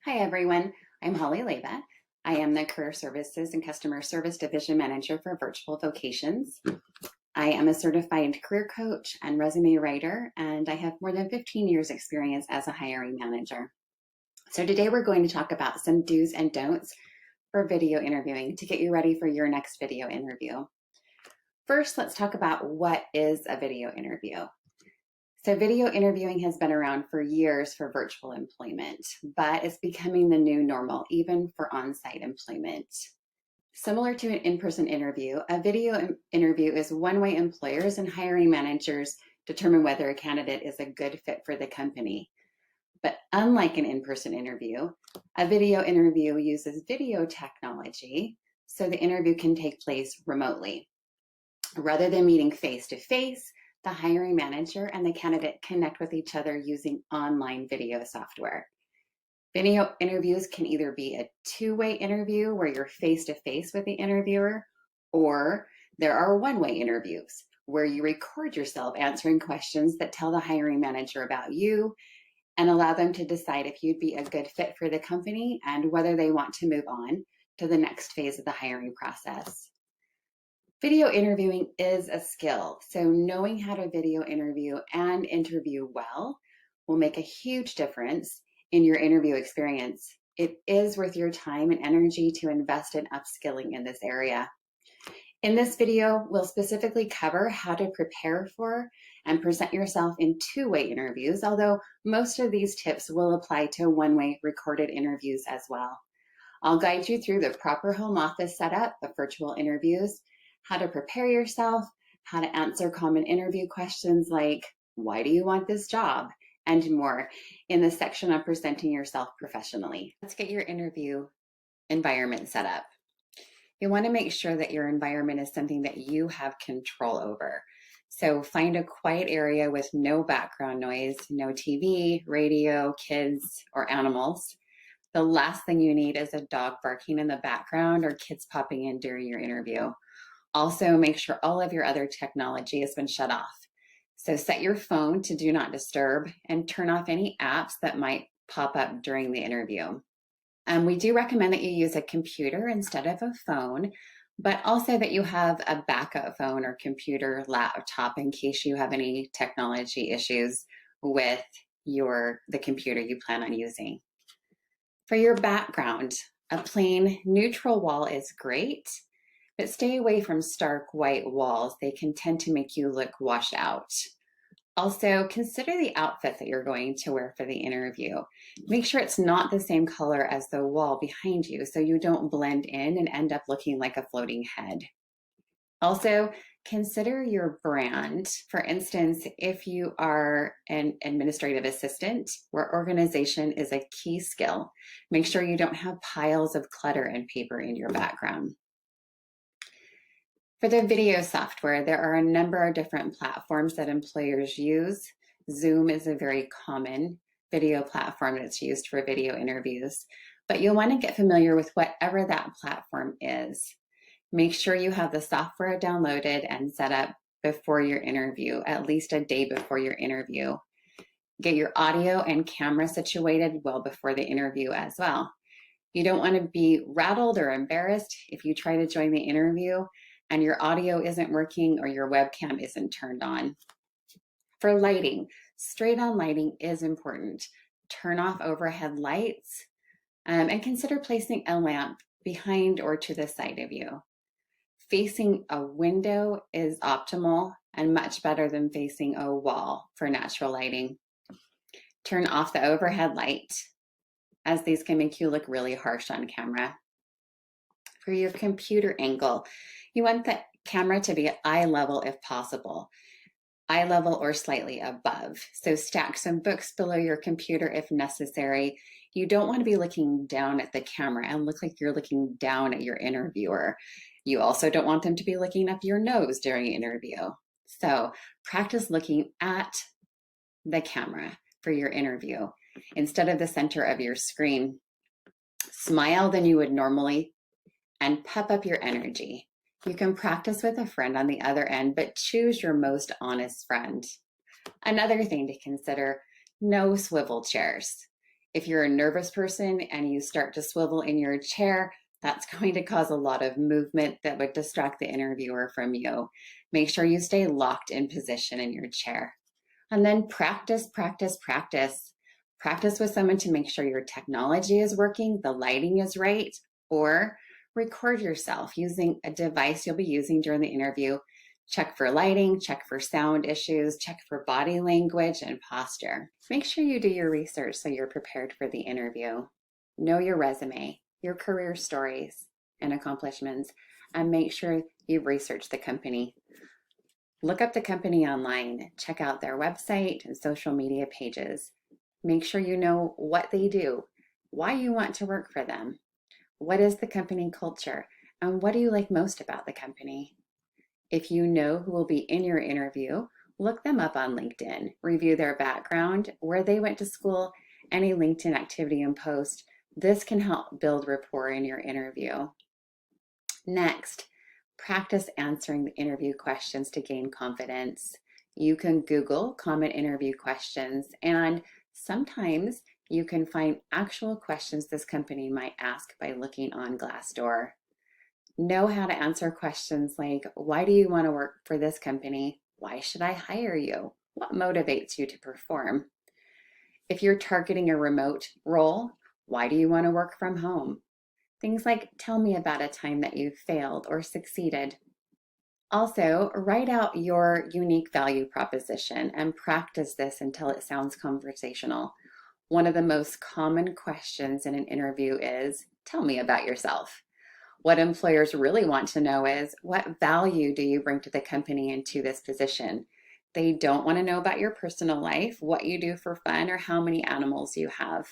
Hi everyone, I'm Holly Leyva. I am the Career Services and Customer Service Division Manager for Virtual Vocations. I am a certified career coach and resume writer, and I have more than 15 years experience as a hiring manager. So today we're going to talk about some do's and don'ts for video interviewing to get you ready for your next video interview. First, let's talk about what is a video interview. So video interviewing has been around for years for virtual employment, but it's becoming the new normal, even for on-site employment. Similar to an in-person interview, a video interview is one way employers and hiring managers determine whether a candidate is a good fit for the company. But unlike an in-person interview, a video interview uses video technology, so the interview can take place remotely. Rather than meeting face-to-face, the hiring manager and the candidate connect with each other using online video software. Video interviews can either be a two-way interview where you're face-to-face with the interviewer, or there are one-way interviews where you record yourself answering questions that tell the hiring manager about you and allow them to decide if you'd be a good fit for the company and whether they want to move on to the next phase of the hiring process. Video interviewing is a skill, so knowing how to video interview and interview well will make a huge difference in your interview experience. It is worth your time and energy to invest in upskilling in this area. In this video, we'll specifically cover how to prepare for and present yourself in two-way interviews, although most of these tips will apply to one-way recorded interviews as well. I'll guide you through the proper home office setup of virtual interviews, how to prepare yourself, how to answer common interview questions like, why do you want this job? And more in the section on presenting yourself professionally. Let's get your interview environment set up. You want to make sure that your environment is something that you have control over. So find a quiet area with no background noise, no TV, radio, kids, or animals. The last thing you need is a dog barking in the background or kids popping in during your interview. Also, make sure all of your other technology has been shut off. So set your phone to do not disturb and turn off any apps that might pop up during the interview. We do recommend that you use a computer instead of a phone, but also that you have a backup phone or computer laptop in case you have any technology issues with the computer you plan on using. For your background, a plain neutral wall is great, but stay away from stark white walls. They can tend to make you look washed out. Also, consider the outfit that you're going to wear for the interview. Make sure it's not the same color as the wall behind you so you don't blend in and end up looking like a floating head. Also, consider your brand. For instance, if you are an administrative assistant where organization is a key skill, make sure you don't have piles of clutter and paper in your background. For the video software, there are a number of different platforms that employers use. Zoom is a very common video platform that's used for video interviews, but you'll want to get familiar with whatever that platform is. Make sure you have the software downloaded and set up before your interview, at least a day before your interview. Get your audio and camera situated well before the interview as well. You don't want to be rattled or embarrassed if you try to join the interview and your audio isn't working or your webcam isn't turned on. For lighting, straight on lighting is important. Turn off overhead lights and consider placing a lamp behind or to the side of you. Facing a window is optimal and much better than facing a wall for natural lighting. Turn off the overhead light, as these can make you look really harsh on camera. For your computer angle, you want the camera to be at eye level if possible, eye level or slightly above. So stack some books below your computer if necessary. You don't want to be looking down at the camera and look like you're looking down at your interviewer. You also don't want them to be looking up your nose during an interview. So practice looking at the camera for your interview instead of the center of your screen. Smile than you would normally and pep up your energy. You can practice with a friend on the other end, but choose your most honest friend. Another thing to consider, no swivel chairs. If you're a nervous person and you start to swivel in your chair, that's going to cause a lot of movement that would distract the interviewer from you. Make sure you stay locked in position in your chair. And then practice, practice, practice. Practice with someone to make sure your technology is working, the lighting is right, or record yourself using a device you'll be using during the interview. Check for lighting, check for sound issues, check for body language and posture. Make sure you do your research so you're prepared for the interview. Know your resume, your career stories and accomplishments, and make sure you've researched the company. Look up the company online, check out their website and social media pages. Make sure you know what they do, why you want to work for them, what is the company culture, and what do you like most about the company. If you know who will be in your interview, look them up on LinkedIn, review their background, where they went to school, any LinkedIn activity and post. This can help build rapport in your interview. Next, practice answering the interview questions to gain confidence. You can Google common interview questions, and sometimes you can find actual questions this company might ask by looking on Glassdoor. Know how to answer questions like, why do you want to work for this company? Why should I hire you? What motivates you to perform? If you're targeting a remote role, why do you want to work from home? Things like, tell me about a time that you failed or succeeded. Also, write out your unique value proposition and practice this until it sounds conversational. One of the most common questions in an interview is, tell me about yourself. What employers really want to know is, what value do you bring to the company and to this position? They don't want to know about your personal life, what you do for fun, or how many animals you have.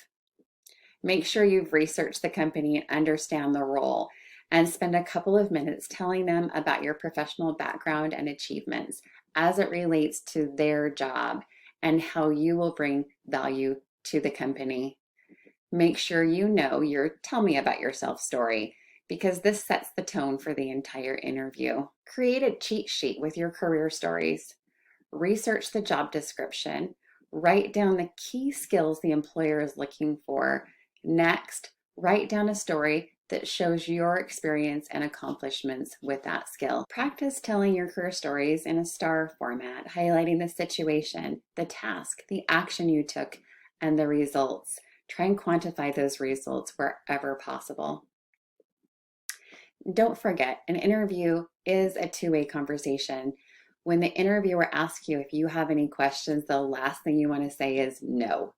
Make sure you've researched the company and understand the role, and spend a couple of minutes telling them about your professional background and achievements as it relates to their job and how you will bring value to the company. Make sure you know your tell me about yourself story, because this sets the tone for the entire interview. Create a cheat sheet with your career stories. Research the job description. Write down the key skills the employer is looking for. Next, write down a story that shows your experience and accomplishments with that skill. Practice telling your career stories in a star format, highlighting the situation, the task, the action you took, and the results. Try and quantify those results wherever possible. Don't forget, an interview is a two-way conversation. When the interviewer asks you if you have any questions, the last thing you want to say is no.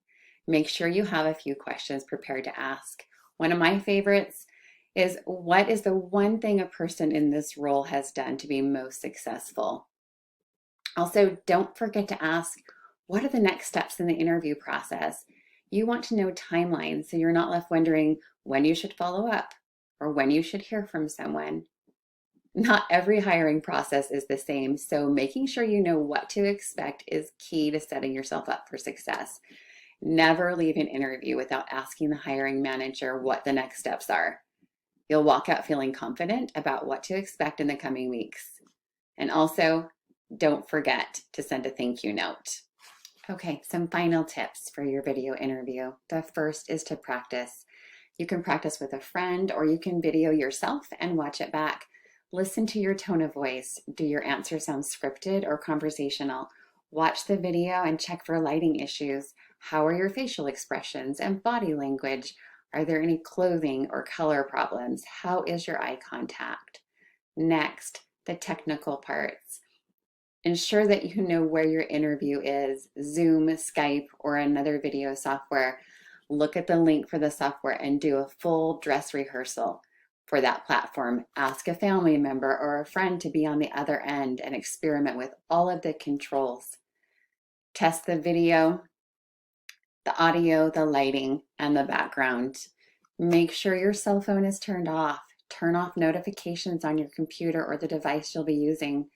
Make sure you have a few questions prepared to ask. One of my favorites is, what is the one thing a person in this role has done to be most successful? Also, don't forget to ask, what are the next steps in the interview process? You want to know timelines so you're not left wondering when you should follow up or when you should hear from someone. Not every hiring process is the same, so making sure you know what to expect is key to setting yourself up for success. Never leave an interview without asking the hiring manager what the next steps are. You'll walk out feeling confident about what to expect in the coming weeks. And also, don't forget to send a thank you note. Okay, some final tips for your video interview. The first is to practice. You can practice with a friend, or you can video yourself and watch it back. Listen to your tone of voice. Do your answers sound scripted or conversational? Watch the video and check for lighting issues. How are your facial expressions and body language? Are there any clothing or color problems? How is your eye contact? Next, the technical parts. Ensure that you know where your interview is, Zoom, Skype, or another video software. Look at the link for the software and do a full dress rehearsal for that platform. Ask a family member or a friend to be on the other end and experiment with all of the controls. Test the video, the audio, the lighting, and the background. Make sure your cell phone is turned off. Turn off notifications on your computer or the device you'll be using.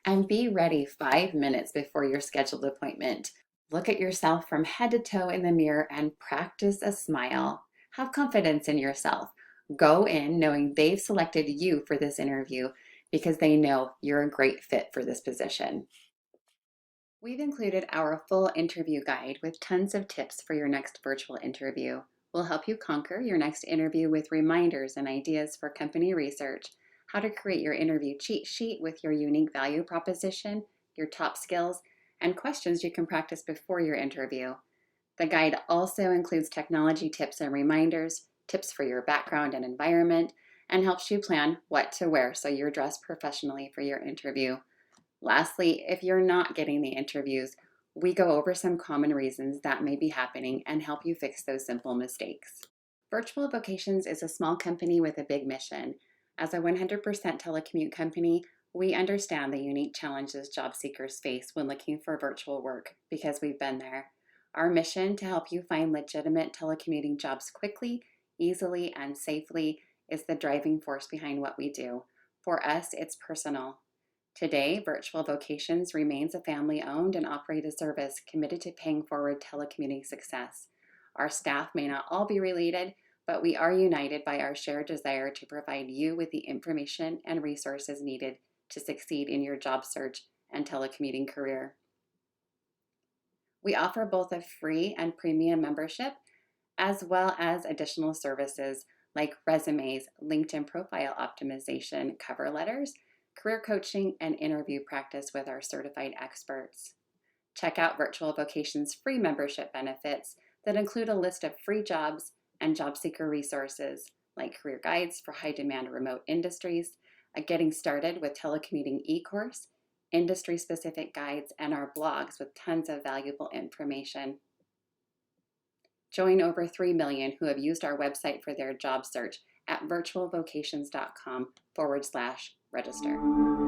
And be ready 5 minutes before your scheduled appointment. Look at yourself from head to toe in the mirror and practice a smile. Have confidence in yourself. Go in knowing they've selected you for this interview because they know you're a great fit for this position. We've included our full interview guide with tons of tips for your next virtual interview. We'll help you conquer your next interview with reminders and ideas for company research, how to create your interview cheat sheet with your unique value proposition, your top skills, and questions you can practice before your interview. The guide also includes technology tips and reminders, tips for your background and environment, and helps you plan what to wear so you're dressed professionally for your interview. Lastly, if you're not getting the interviews, we go over some common reasons that may be happening and help you fix those simple mistakes. Virtual Vocations is a small company with a big mission. As a 100% telecommute company, we understand the unique challenges job seekers face when looking for virtual work because we've been there. Our mission to help you find legitimate telecommuting jobs quickly, easily, and safely is the driving force behind what we do. For us, it's personal. Today, Virtual Vocations remains a family-owned and operated service committed to paying forward telecommuting success. Our staff may not all be related, but we are united by our shared desire to provide you with the information and resources needed to succeed in your job search and telecommuting career. We offer both a free and premium membership, as well as additional services like resumes, LinkedIn profile optimization, cover letters, career coaching, and interview practice with our certified experts. Check out Virtual Vocations free membership benefits that include a list of free jobs and job seeker resources like career guides for high demand remote industries, a getting started with telecommuting e-course, industry specific guides, and our blogs with tons of valuable information. Join over 3 million who have used our website for their job search at virtualvocations.com/register.